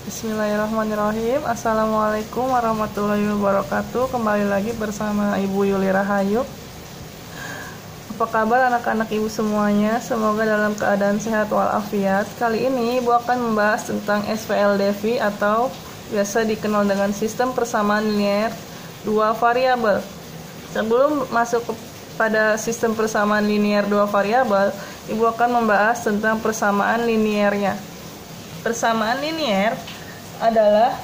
Bismillahirrahmanirrahim. Assalamualaikum warahmatullahi wabarakatuh. Kembali lagi bersama Ibu Yuli Rahayu. Apa kabar anak-anak ibu semuanya? Semoga dalam keadaan sehat walafiat. Kali ini ibu akan membahas tentang SPLDV atau biasa dikenal dengan sistem persamaan linear dua variabel. Sebelum masuk pada sistem persamaan linear dua variabel, ibu akan membahas tentang persamaan linearnya. Persamaan linear adalah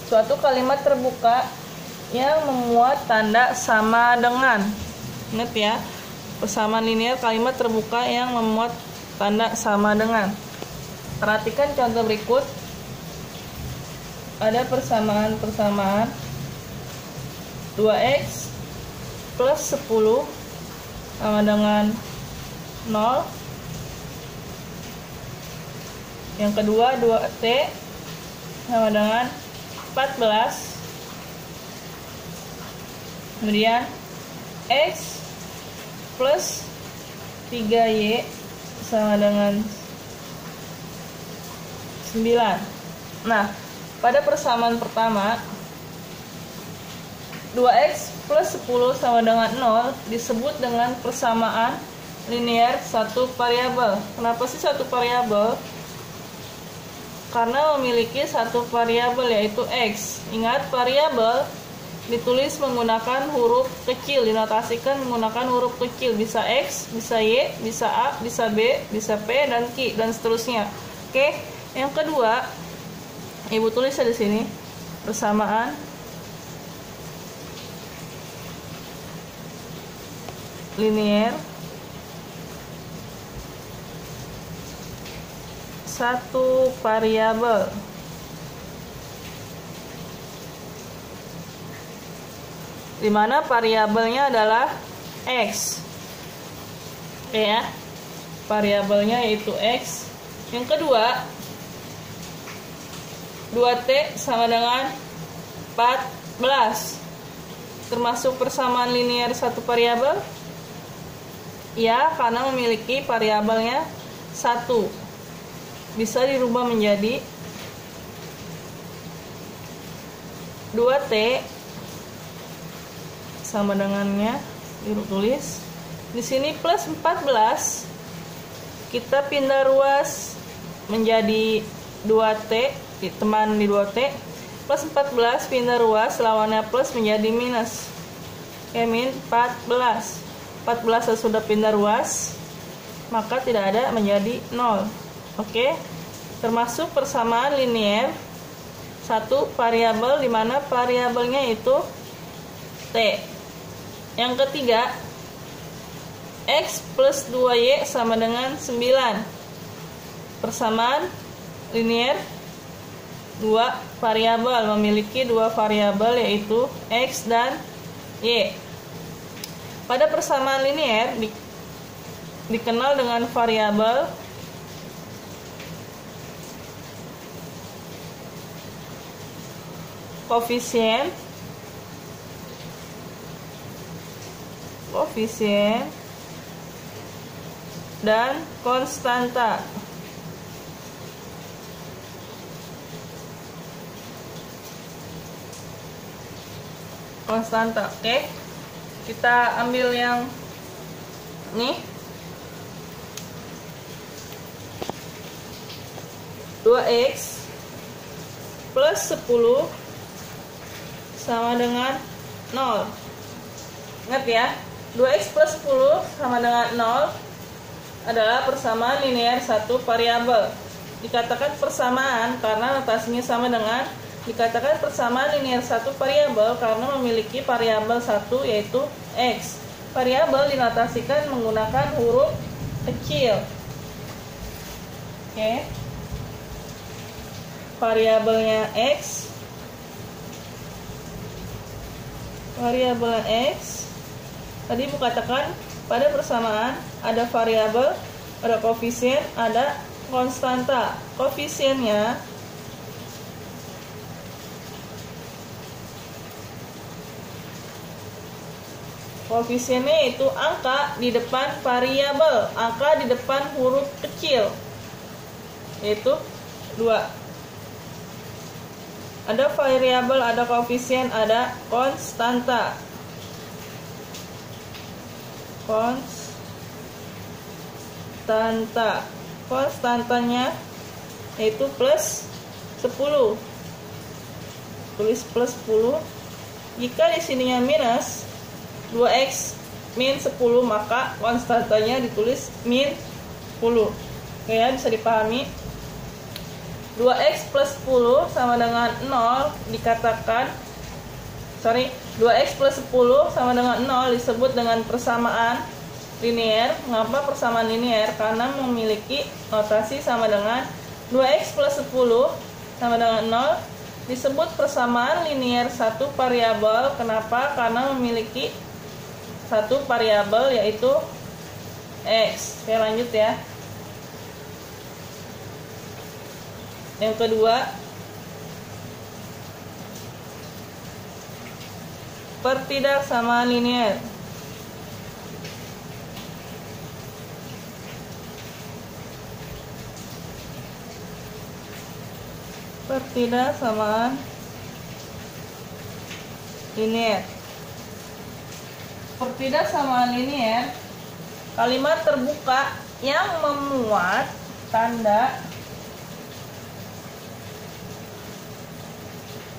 suatu kalimat terbuka yang memuat tanda sama dengan. Ingat ya, persamaan linear kalimat terbuka yang memuat tanda sama dengan. Perhatikan contoh berikut. Ada persamaan 2x plus 10 sama dengan 0. Yang kedua 2t sama dengan 14. Kemudian x plus 3y sama dengan 9. Nah, pada persamaan pertama 2x plus 10 sama dengan 0 disebut dengan persamaan linear satu variabel. Kenapa sih satu variabel? Karena memiliki satu variabel yaitu x. Ingat, variabel ditulis menggunakan huruf kecil, dinotasikan menggunakan huruf kecil. Bisa x, bisa y, bisa a, bisa b, bisa p dan q dan seterusnya. Oke, yang kedua, ibu tulis di sini persamaan linear satu variabel. Di mana variabelnya adalah x. Oke ya. Variabelnya yaitu x. Yang kedua, 2t sama dengan 14. Termasuk persamaan linear satu variabel? Ya, karena memiliki variabelnya 1. Bisa dirubah menjadi 2t sama dengannya ditulis di sini plus 14. Kita pindah ruas menjadi 2t, teman di 2t plus 14 pindah ruas lawannya plus menjadi minus. Oke, min 14. 14 sudah pindah ruas, maka tidak ada menjadi 0. Oke, termasuk persamaan linear satu variabel di mana variabelnya itu t. Yang ketiga, x plus 2y sama dengan 9. Persamaan linear dua variabel, memiliki dua variabel yaitu x dan y. Pada persamaan linear dikenal dengan variabel koefisien dan konstanta. Oke, kita ambil yang ini 2x plus 10 sama dengan 0. Ingat ya, 2x plus 10 sama dengan 0 adalah persamaan linear satu variabel. Dikatakan persamaan karena notasinya sama dengan, dikatakan persamaan linear satu variabel karena memiliki variabel satu yaitu x. Variabel dinotasikan menggunakan huruf kecil. Oke. Variabelnya x. Variabel x tadi ibu katakan pada persamaan ada variabel, ada koefisien, ada konstanta. Koefisiennya itu angka di depan variabel, angka di depan huruf kecil, yaitu 2. Ada variabel, ada koefisien, ada konstanta. Konstantanya yaitu plus 10. Tulis plus 10. Jika di sininya minus 2x min 10, maka konstantanya ditulis min 10. Oke ya, bisa dipahami. 2x plus 10 sama dengan 0 dikatakan 2x plus 10 sama dengan 0 disebut dengan persamaan linear. Mengapa persamaan linear? Karena memiliki notasi sama dengan 2x plus 10 sama dengan 0 disebut persamaan linear satu variabel. Kenapa? Karena memiliki satu variabel yaitu x. Oke, lanjut ya. Yang kedua, pertidaksamaan linear. Pertidaksamaan linear. Pertidaksamaan linear, kalimat terbuka yang memuat tanda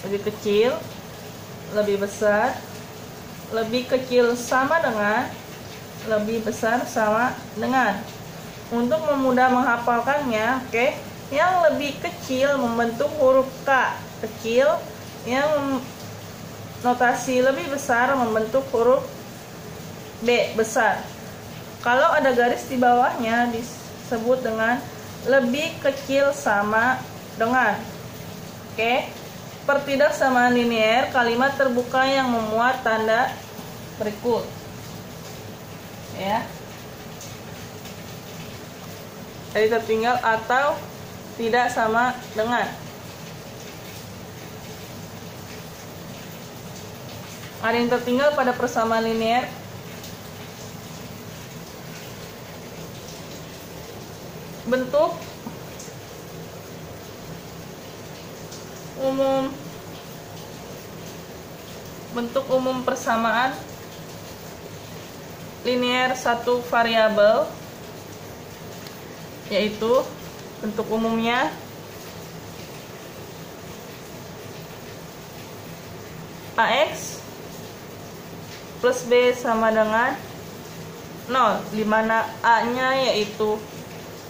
lebih kecil, lebih besar, lebih kecil sama dengan, lebih besar sama dengan. Untuk memudah menghafalkannya, oke, yang lebih kecil membentuk huruf K kecil, yang notasi lebih besar membentuk huruf B besar. Kalau ada garis di bawahnya disebut dengan lebih kecil sama dengan. Oke, pertidaksamaan linear, kalimat terbuka yang memuat tanda berikut. Ya. Jadi tertinggal atau tidak sama dengan. Ada yang tertinggal pada persamaan linear. Bentuk umum persamaan linear satu variabel, yaitu bentuk umumnya AX plus B sama dengan 0, di mana A-nya yaitu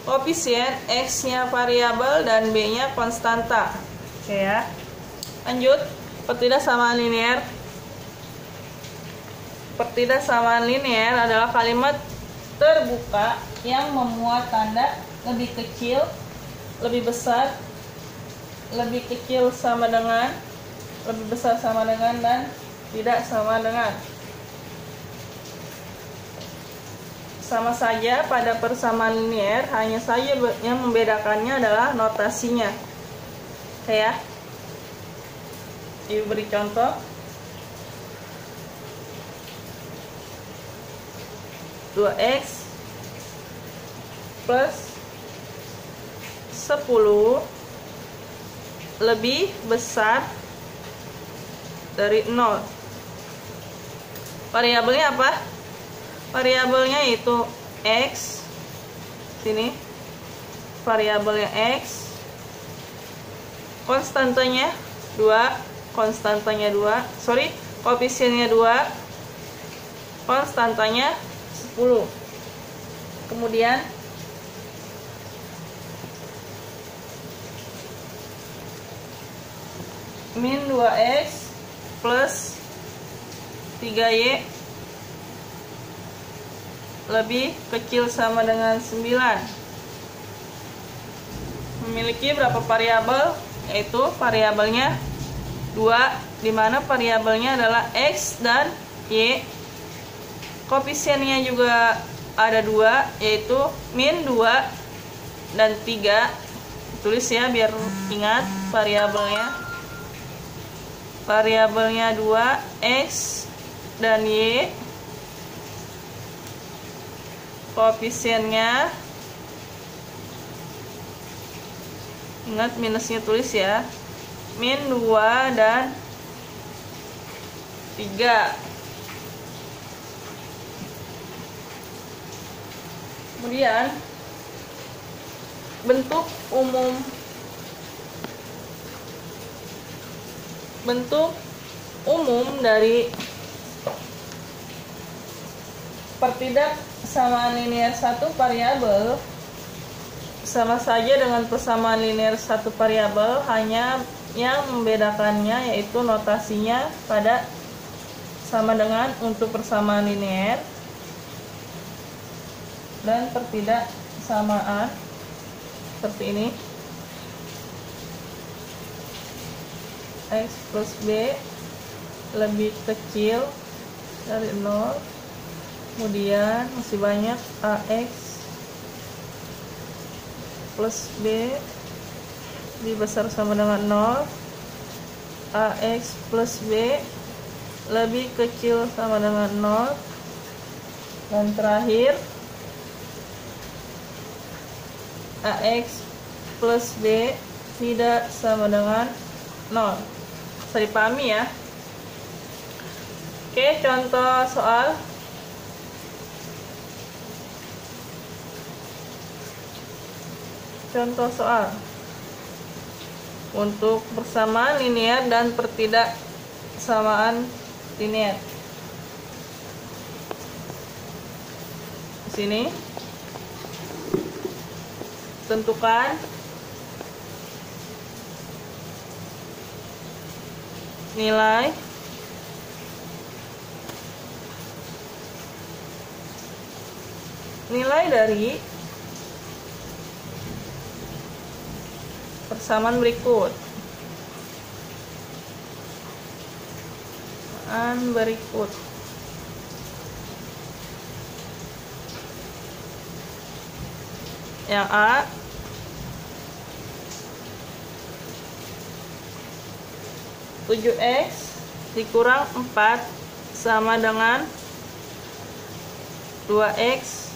koefisien, X-nya variabel, dan B-nya konstanta. Oke ya. Lanjut, pertidaksamaan linear. Pertidaksamaan linear adalah kalimat terbuka yang memuat tanda lebih kecil, lebih besar, lebih kecil sama dengan, lebih besar sama dengan, dan tidak sama dengan. Sama saja pada persamaan linear, hanya saja yang membedakannya adalah notasinya. Oke ya. Ibu beri contoh. 2x plus 10 lebih besar dari 0. Variabelnya apa? Variabelnya itu X. Sini variabelnya X. Konstantanya 2. Koefisiennya 2. Konstantanya 10. Kemudian min 2x plus 3y lebih kecil sama dengan 9. Memiliki berapa variabel? Yaitu variabelnya 2, di mana variabelnya adalah x dan y. Koefisiennya juga ada 2, yaitu min 2 dan 3. Tulis ya biar ingat variabelnya. Variabelnya 2, x dan y. Koefisiennya, ingat minusnya tulis ya. min 2 dan 3. Kemudian bentuk umum dari pertidak persamaan linear satu variabel sama saja dengan persamaan linear satu variabel, hanya yang membedakannya yaitu notasinya pada sama dengan untuk persamaan linear dan pertidak samaan seperti ini. X plus B lebih kecil dari 0. Kemudian masih banyak AX plus B lebih besar sama dengan 0. AX plus B lebih kecil sama dengan 0. Dan terakhir AX plus B tidak sama dengan 0. Bisa dipahami ya. Oke, contoh soal. Contoh soal untuk persamaan linear dan pertidak samaan linear. Di sini tentukan nilai dari persamaan berikut. Yang A, 7x dikurang 4 sama dengan 2x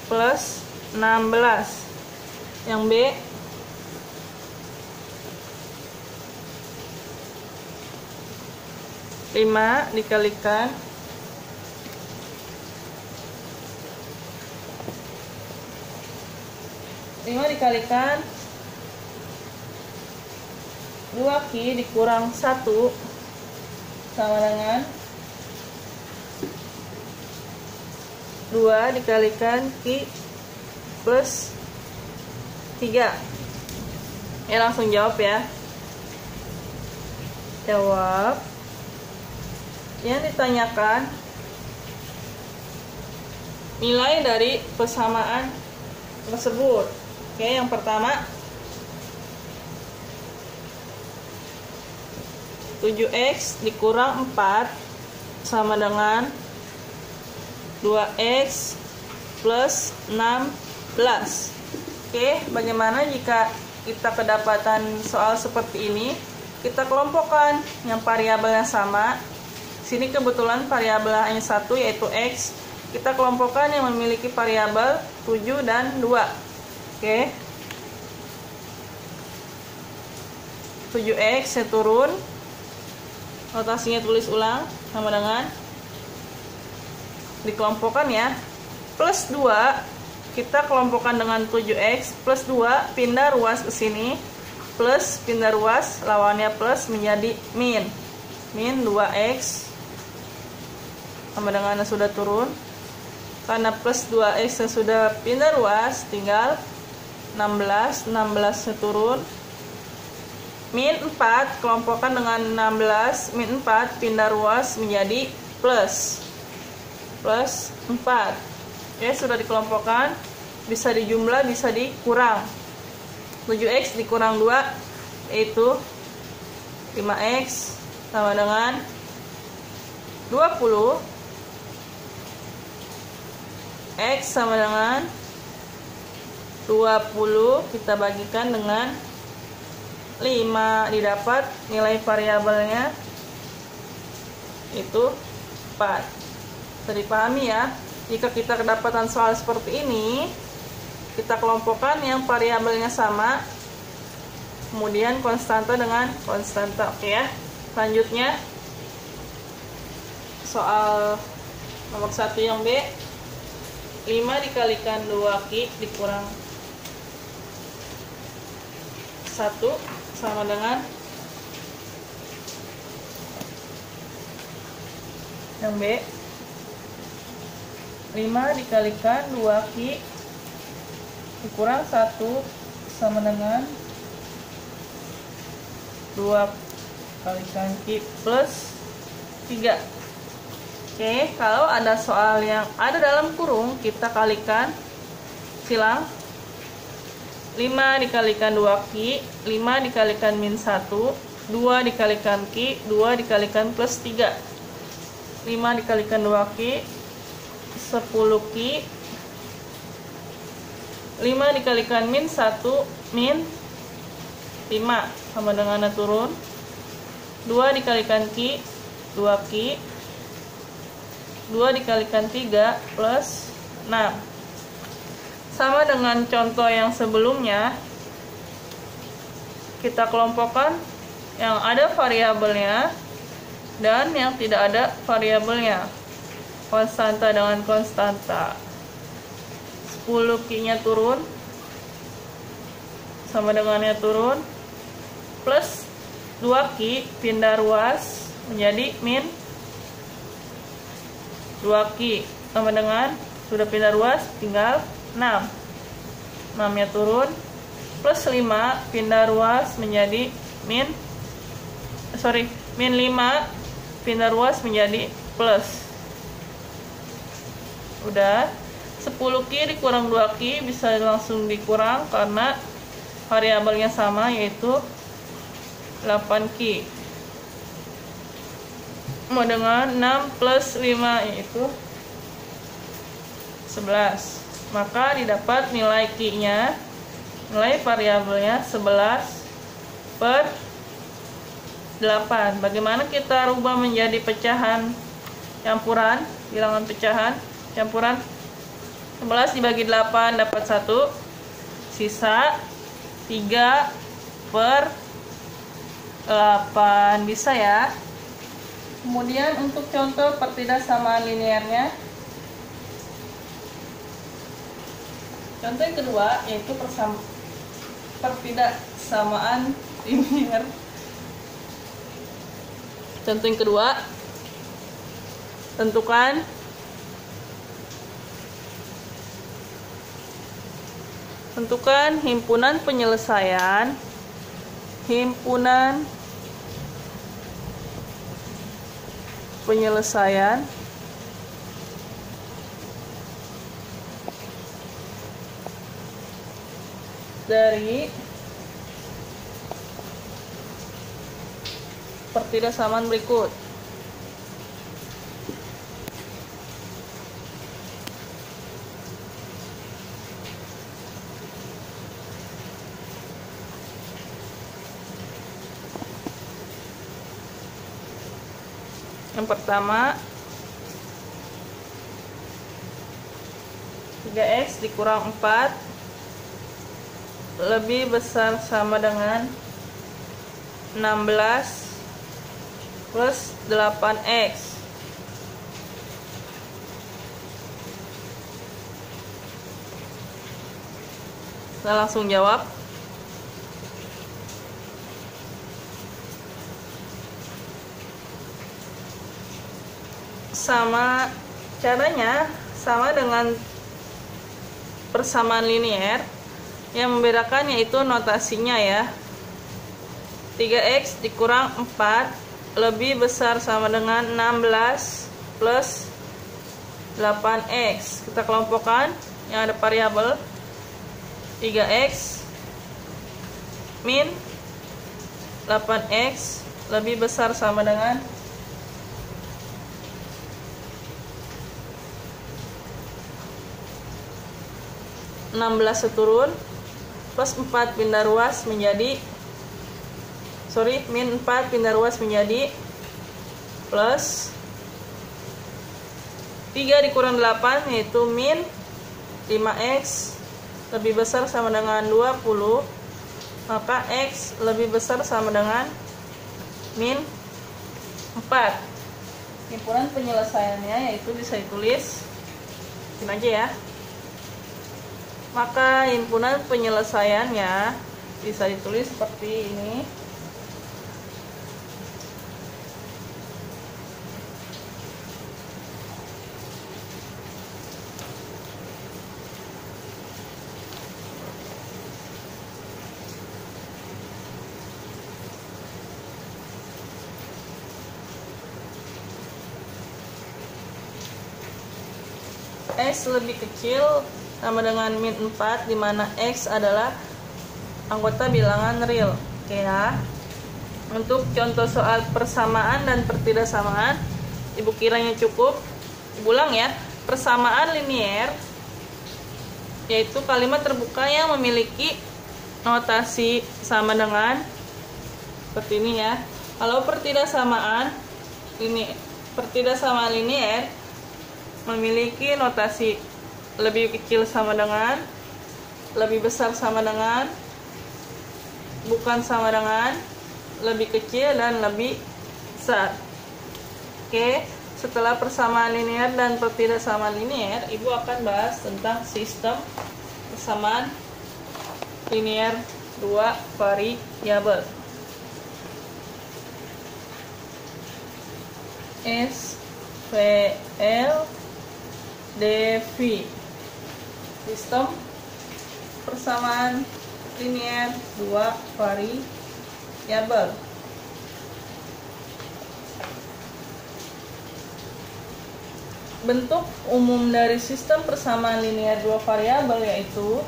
plus 16. Yang B, 5 dikalikan 2q dikurang 1 sama dengan 2 dikalikan q plus 3. Ya, langsung jawab ya. Jawab. Yang ditanyakan nilai dari persamaan tersebut. Oke, yang pertama 7x dikurang 4 sama dengan 2x plus 16. Oke, bagaimana jika kita kedapatan soal seperti ini? Kita kelompokkan yang variabelnya sama. Sini kebetulan variabel hanya satu, yaitu x. Kita kelompokkan yang memiliki variabel 7 dan 2. Oke. 7x saya turun. Notasinya tulis ulang sama dengan dikelompokkan ya. Plus 2 kita kelompokkan dengan 7x plus 2 pindah ruas ke sini. Plus pindah ruas lawannya plus menjadi min. Min 2x sama dengan yang sudah turun. Karena plus 2x yang sudah pindah ruas, tinggal 16 nya turun. Min 4 kelompokkan dengan 16, min 4 pindah ruas menjadi plus 4. Oke, sudah dikelompokkan, bisa dijumlah, bisa dikurang. 7x dikurang 2 yaitu 5x sama dengan 20. X sama dengan 20 kita bagikan dengan 5, didapat nilai variabelnya itu 4. Bisa dipahami ya. Jika kita kedapatan soal seperti ini, kita kelompokkan yang variabelnya sama. kemudian konstanta dengan konstanta. Oke ya. Selanjutnya soal nomor 1 yang B, 5 dikalikan 2Q dikurang 1 sama dengan yang B, 5 dikalikan 2Q dikurang 1 sama dengan 2 kalikan Q plus 3. Oke, kalau ada soal yang ada dalam kurung, kita kalikan silang. 5 dikalikan 2Q, 5 dikalikan min 1, 2 dikalikan Q, 2 dikalikan plus 3. 5 dikalikan 2Q, 10Q. 5 dikalikan min 1, min 5, sama dengan turun. 2 dikalikan Q, 2Q. 2 dikalikan 3 plus 6. Sama dengan contoh yang sebelumnya, kita kelompokkan yang ada variabelnya dan yang tidak ada variabelnya. Konstanta dengan konstanta. 10Q-nya turun, sama dengannya turun, plus 2Q pindah ruas menjadi min 2Q, sama dengan sudah pindah ruas tinggal 6. 6-nya turun, plus 5 pindah ruas menjadi min 5 pindah ruas menjadi plus. Udah. 10Q dikurang 2Q bisa langsung dikurang karena variabelnya sama, yaitu 8Q. Sama dengan 6 plus 5 yaitu 11. Maka didapat nilai Q-nya, nilai variabelnya 11 per 8. Bagaimana kita rubah menjadi pecahan campuran, bilangan pecahan campuran? 11 dibagi 8 dapat 1, sisa 3 per 8. Bisa ya. Kemudian untuk contoh pertidaksamaan linearnya, contoh yang kedua yaitu pertidaksamaan linear. Contoh yang kedua, tentukan himpunan penyelesaian dari pertidaksamaan berikut. Yang pertama, 3x dikurang 4 lebih besar sama dengan 16 plus 8x. Kita langsung jawab. Sama caranya sama dengan persamaan linear. Yang membedakan yaitu notasinya ya. 3x dikurang 4 lebih besar sama dengan 16 plus 8x. Kita kelompokkan yang ada variabel 3x min 8x lebih besar sama dengan 16 turun plus 4 pindah ruas menjadi min 4 pindah ruas menjadi plus 3 dikurang 8 yaitu min 5x lebih besar sama dengan 20 maka X lebih besar sama dengan min 4. Himpunan penyelesaiannya yaitu bisa ditulis ini aja ya. Maka himpunan penyelesaiannya bisa ditulis seperti ini. X lebih kecil sama dengan min 4, di mana X adalah anggota bilangan real. Oke ya. Untuk contoh soal persamaan dan pertidaksamaan, Ibu kiranya cukup ulang ya. Persamaan linier yaitu kalimat terbuka yang memiliki notasi sama dengan seperti ini ya. Kalau pertidaksamaan linier memiliki notasi lebih kecil sama dengan, lebih besar sama dengan, bukan sama dengan, lebih kecil dan lebih besar. Oke, setelah persamaan linier dan pertidaksamaan linier, Ibu akan bahas tentang sistem persamaan linier dua variabel. SVLDV, sistem persamaan linier dua variabel. Bentuk umum dari sistem persamaan linier dua variabel yaitu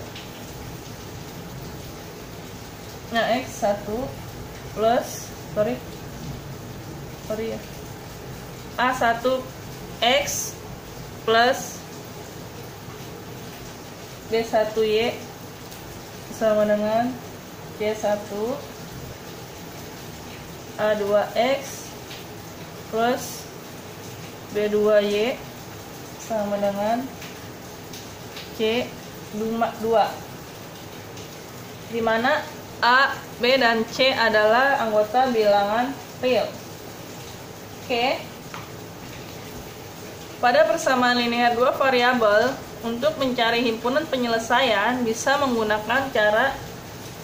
X1 plus A1X plus B1Y sama dengan C1 A2X plus B2Y sama dengan C2, di mana A, B, dan C adalah anggota bilangan real. Oke. Pada persamaan linier dua variabel, untuk mencari himpunan penyelesaian bisa menggunakan cara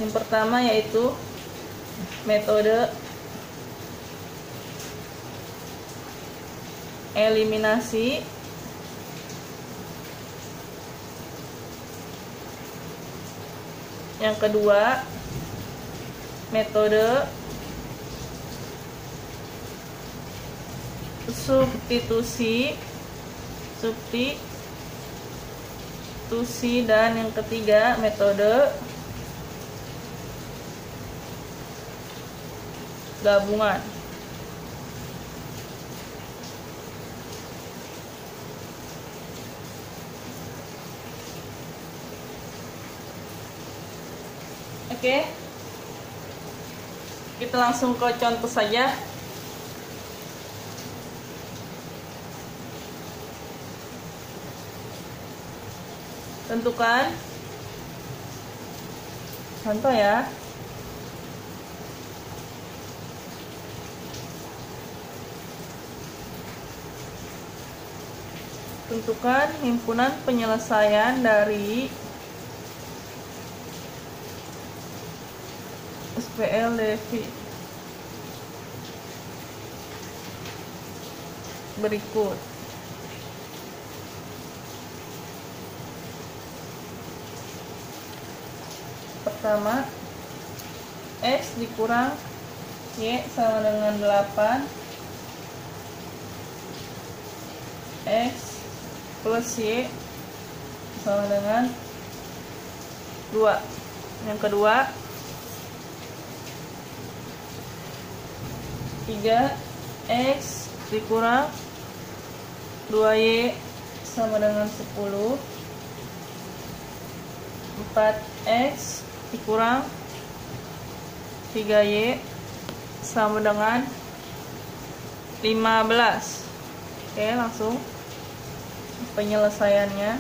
yang pertama yaitu metode eliminasi. Yang kedua, metode substitusi, dan yang ketiga metode gabungan. Oke, kita langsung ke contoh saja. Tentukan contoh ya. Tentukan himpunan penyelesaian dari SVLDV berikut. Pertama, X dikurang Y sama dengan 8, X plus Y sama dengan 2. Yang kedua, 3X dikurang 2Y sama dengan 10, 4X dikurang 3Y sama dengan 15. Oke, langsung penyelesaiannya.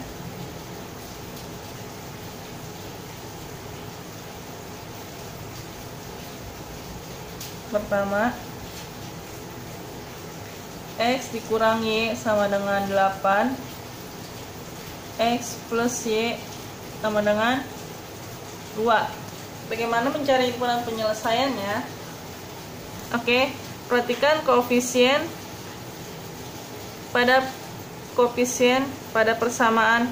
pertama, X dikurang Y sama dengan 8, X plus Y sama dengan 2. Bagaimana mencari himpunan penyelesaiannya? Oke, perhatikan koefisien pada persamaan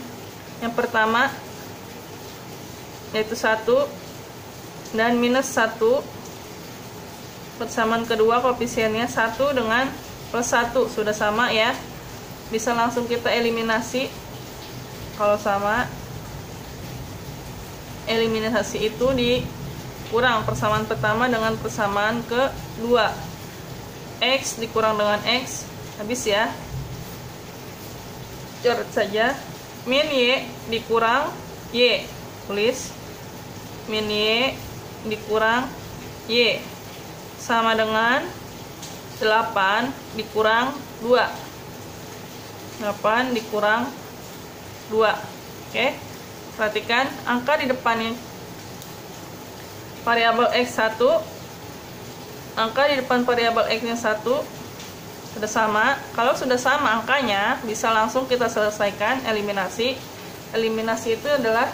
yang pertama, yaitu 1 dan minus 1. Persamaan kedua koefisiennya 1 dengan plus 1, sudah sama ya, bisa langsung kita eliminasi. Kalau sama, eliminasi itu dikurang persamaan pertama dengan persamaan kedua. X dikurang dengan X, habis ya, coret saja. Min Y dikurang Y, tulis min Y dikurang Y sama dengan 8 dikurang 2. 8 dikurang 2. Oke, perhatikan angka di depannya variabel X1, angka di depan variabel X nya 1 sudah sama. Kalau sudah sama angkanya, bisa langsung kita selesaikan eliminasi. Eliminasi itu adalah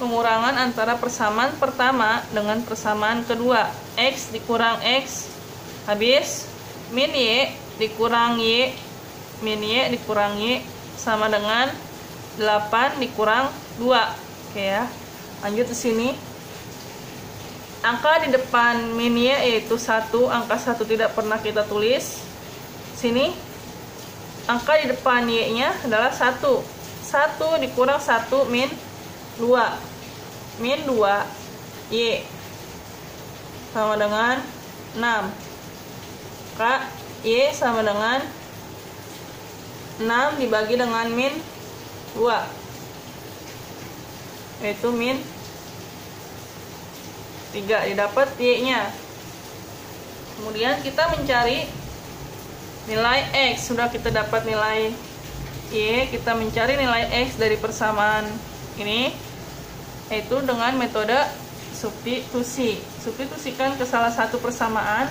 pengurangan antara persamaan pertama dengan persamaan kedua. X dikurang X, habis min Y dikurang Y, min Y dikurang Y sama dengan 8 dikurang 2. Oke ya, lanjut ke sini. Angka di depan min Y yaitu 1, angka 1 tidak pernah kita tulis. Sini angka di depan Y nya adalah 1. 1 dikurang 1 min 2. Min 2 Y sama dengan 6. Maka Y sama dengan 6 dibagi dengan min 2, yaitu min 3, didapat Y nya. Kemudian kita mencari nilai X. Sudah kita dapat nilai Y, kita mencari nilai X dari persamaan ini, yaitu dengan metode substitusi. Substitusikan ke salah satu persamaan.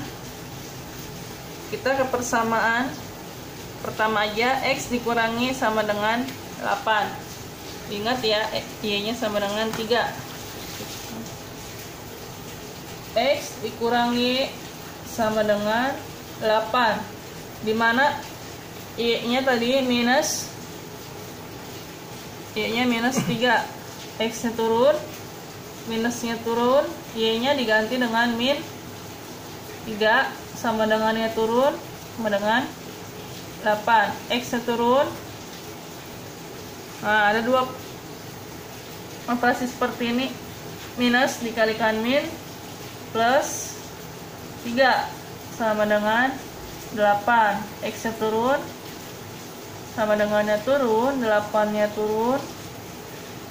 Kita ke persamaan pertama aja, X dikurangi sama dengan 8. Ingat ya, Y nya sama dengan 3. X dikurangi sama dengan 8, dimana Y nya tadi minus, Y nya minus 3. X nya turun, minusnya turun, Y nya diganti dengan min 3, sama dengannya turun, sama dengan 8. X nya turun. Nah, ada dua operasi seperti ini, minus dikalikan min plus 3 sama dengan 8. X nya turun, sama dengannya turun, 8 nya turun,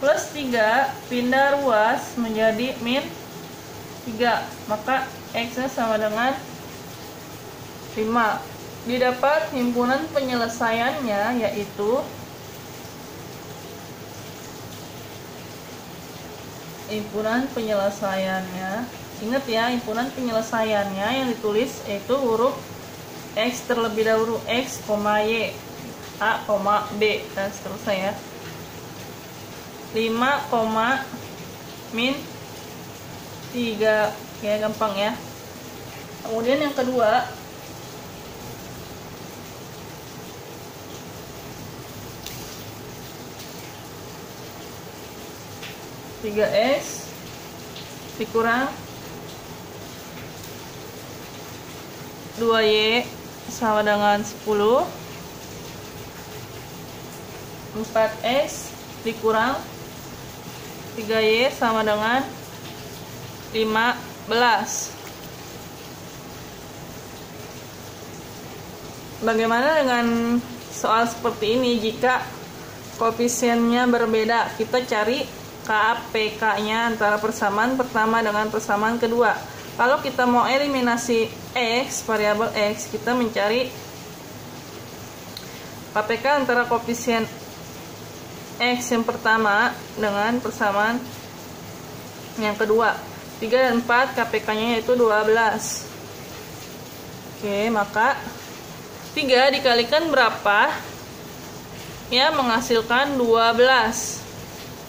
plus 3 pindah ruas menjadi min 3, maka X nya sama dengan 5. Didapat himpunan penyelesaiannya, yaitu himpunan penyelesaiannya. Ingat ya, himpunan penyelesaiannya yang ditulis yaitu huruf X terlebih dahulu, X, Y, A, B, dan seterusnya ya. 5, min 3. Ya, gampang ya. Kemudian yang kedua, 3X dikurang 2Y sama dengan 10. 4X dikurang 3Y sama dengan 15. Bagaimana dengan soal seperti ini? Jika koefisiennya berbeda, kita cari KPK-nya antara persamaan pertama dengan persamaan kedua. Kalau kita mau eliminasi X, variabel X, kita mencari KPK antara koefisien X yang pertama dengan persamaan yang kedua. 3 dan 4 KPK-nya yaitu 12. Oke, maka 3 dikalikan berapa? Ya, menghasilkan 12.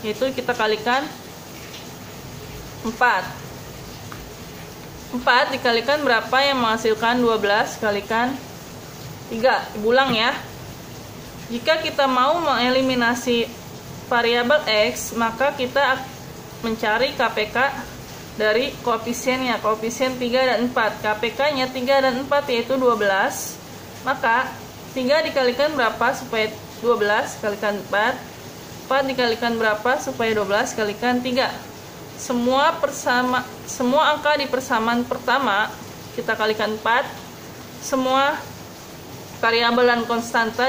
Yaitu kita kalikan 4. 4 dikalikan berapa yang menghasilkan 12 kalikan 3. Diulang ya. Jika kita mau mengeliminasi variabel X, maka kita mencari KPK dari koefisiennya. Koefisien 3 dan 4. KPK-nya 3 dan 4 yaitu 12. Maka 3 dikalikan berapa supaya 12 kalikan 4? 4 dikalikan berapa supaya 12 kalikan 3? Semua angka di persamaan pertama kita kalikan 4. Semua variabel dan konstanta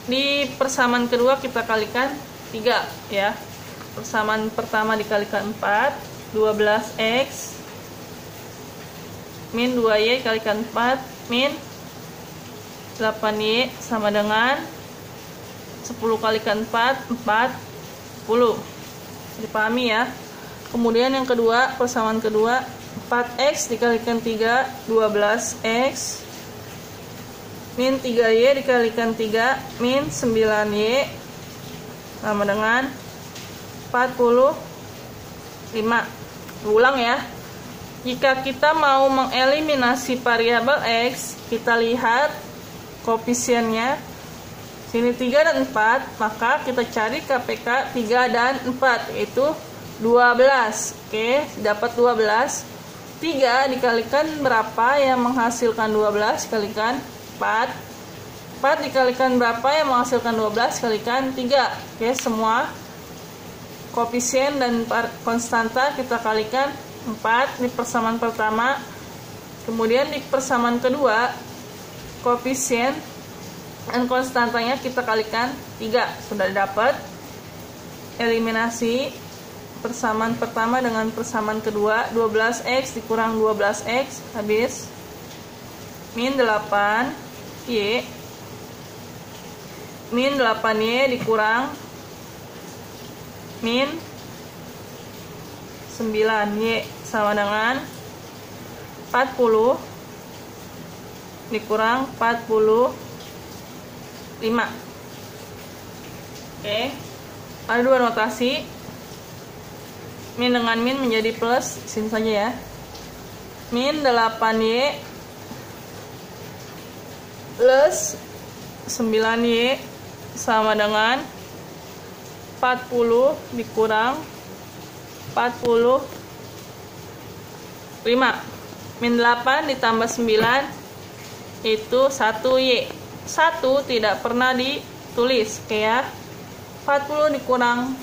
di persamaan kedua kita kalikan 3 ya. Persamaan pertama dikalikan 4, 12x min 2y kalikan 4 min 8y sama dengan 10 kalikan 4, 40. Dipahami ya. Kemudian yang kedua, persamaan kedua, 4x dikalikan 3, 12x min 3y dikalikan 3 min 9y sama dengan 45. Ulang ya. Jika kita mau mengeliminasi variabel X, kita lihat koefisiennya. Sini 3 dan 4, maka kita cari KPK 3 dan 4 yaitu 12. Oke, dapat 12. 3 dikalikan berapa yang menghasilkan 12 kalikan 4. 4 dikalikan berapa yang menghasilkan 12 kalikan 3. Oke, semua koefisien dan konstanta kita kalikan 4 di persamaan pertama. Kemudian di persamaan kedua, koefisien dan konstantanya kita kalikan 3. Sudah dapat. Eliminasi persamaan pertama dengan persamaan kedua. 12x dikurang 12x habis min 8y min 8y dikurang min 9y sama dengan 40 dikurang 45. Oke, ada dua notasi. Min dengan min menjadi plus, sini saja ya. Min 8y plus 9y sama dengan 40 dikurang 45. Min 8 ditambah 9 itu 1y. 1 tidak pernah ditulis, oke ya. 40 dikurang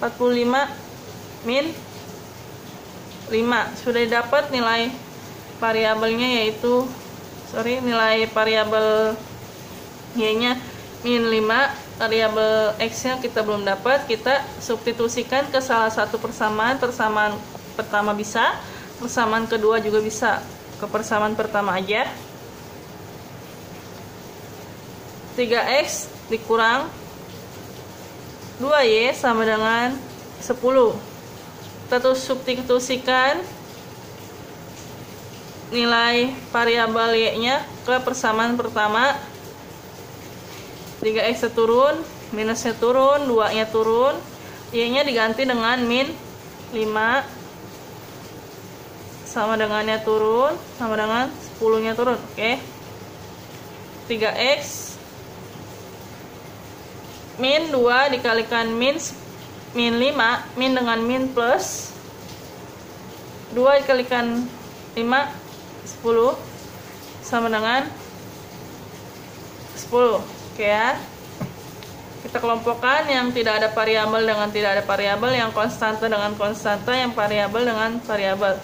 45 min 5. Sudah dapat nilai variabelnya yaitu nilai variabel y-nya min 5. Variabel x-nya kita belum dapat. Kita substitusikan ke salah satu persamaan. Persamaan pertama bisa, persamaan kedua juga bisa. Ke persamaan pertama aja. 3x dikurang 2y sama dengan 10. Kita substitusikan nilai variabel y-nya ke persamaan pertama. 3x turun, minusnya turun, 2-nya turun, y-nya diganti dengan min 5 sama dengannya turun, sama dengan 10-nya turun. Oke. 3x min 2 dikalikan min 5, min dengan min plus 2 dikalikan 5, 10 sama dengan 10. Oke ya. Kita kelompokkan yang tidak ada variabel dengan tidak ada variabel, yang konstanta dengan konstanta, yang variabel dengan variabel.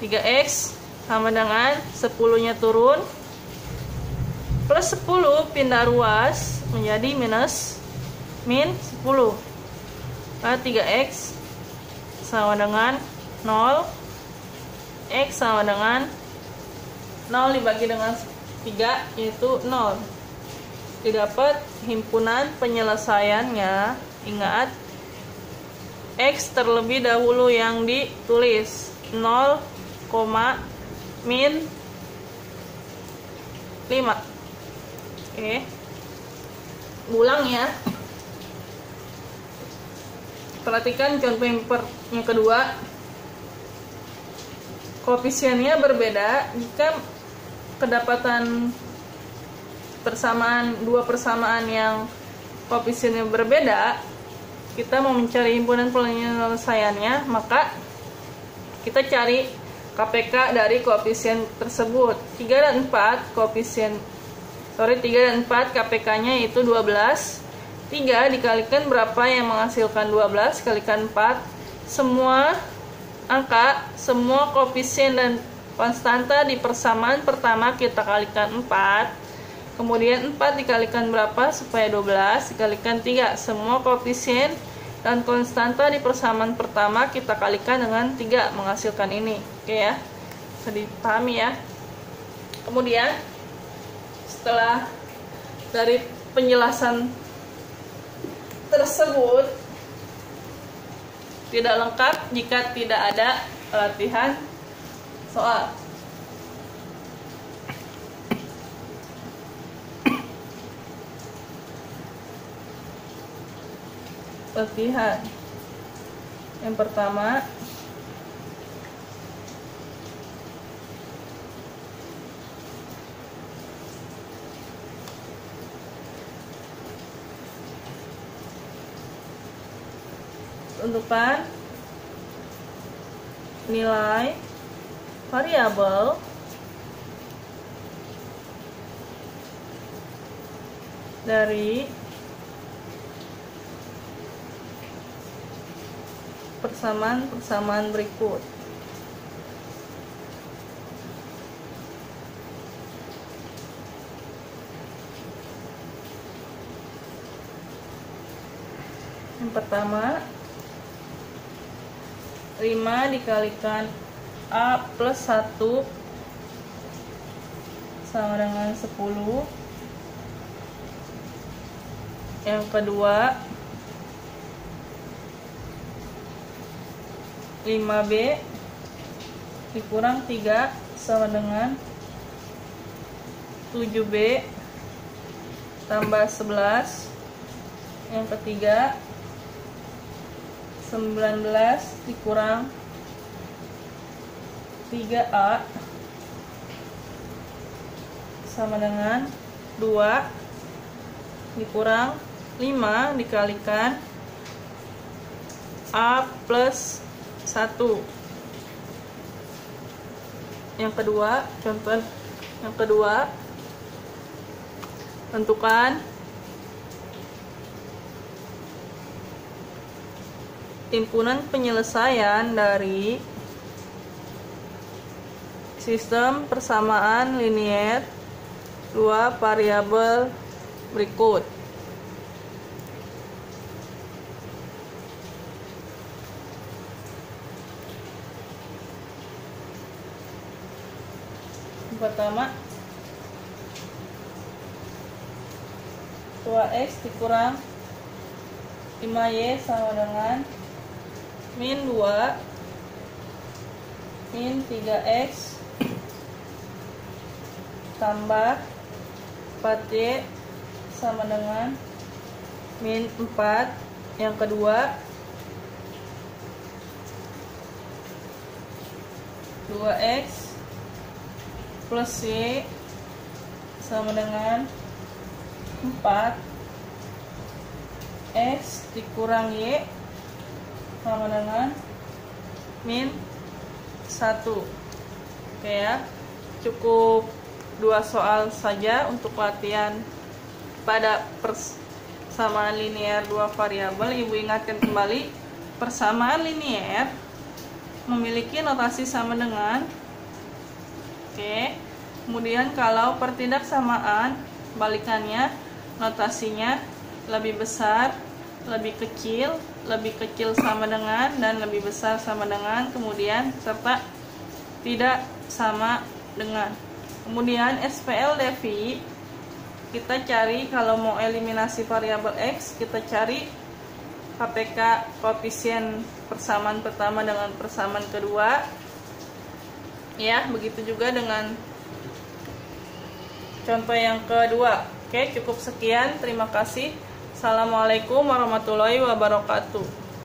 3x sama dengan 10-nya turun, plus 10 pindah ruas menjadi minus min 10. Nah, 3x sama dengan 0, x sama dengan 0 dibagi dengan 3 yaitu 0. Didapat himpunan penyelesaiannya. Ingat, x terlebih dahulu yang ditulis 0,5 min 5. Oke, ulang ya. Perhatikan contoh yang kedua. Koefisiennya berbeda jika kedapatan dua persamaan yang koefisiennya berbeda. Kita mau mencari himpunan penyelesaiannya, maka kita cari KPK dari koefisien tersebut. 3 dan 4 KPK-nya itu 12. 3 dikalikan berapa yang menghasilkan 12, kalikan 4. Semua angka, semua koefisien dan konstanta di persamaan pertama kita kalikan 4. Kemudian 4 dikalikan berapa supaya 12, dikalikan 3. Semua koefisien dan konstanta di persamaan pertama kita kalikan dengan 3 menghasilkan ini. Oke ya, bisa dipahami ya. Kemudian setelah dari penjelasan tersebut tidak lengkap jika tidak ada latihan soal. Latihan yang pertama, tentukan nilai variabel dari persamaan berikut. Yang pertama, 5 dikalikan A plus 1 sama dengan 10. Yang kedua, 5B dikurang 3 sama dengan 7B tambah 11. Yang ketiga, 19 dikurang 3A sama dengan 2 dikurang 5 dikalikan A plus 1. Yang kedua, contoh yang kedua, tentukan himpunan penyelesaian dari sistem persamaan linier dua variabel berikut. Yang pertama, 2x dikurang 5y sama dengan min 2 min 3x tambah 4y sama dengan min 4. Yang kedua, 2x plus y sama dengan 4 x dikurang y sama dengan min 1. Oke ya, cukup 2 soal saja untuk latihan pada persamaan linear 2 variabel. Ibu ingatkan kembali, persamaan linear memiliki notasi sama dengan. Oke, kemudian kalau pertidaksamaan balikannya, notasinya lebih besar, lebih kecil sama dengan, dan lebih besar sama dengan, kemudian serta tidak sama dengan. Kemudian SPL Devi kita cari, kalau mau eliminasi variabel X, kita cari KPK koefisien persamaan pertama dengan persamaan kedua. Ya, begitu juga dengan contoh yang kedua. Oke, cukup sekian. Terima kasih. Assalamualaikum warahmatullahi wabarakatuh.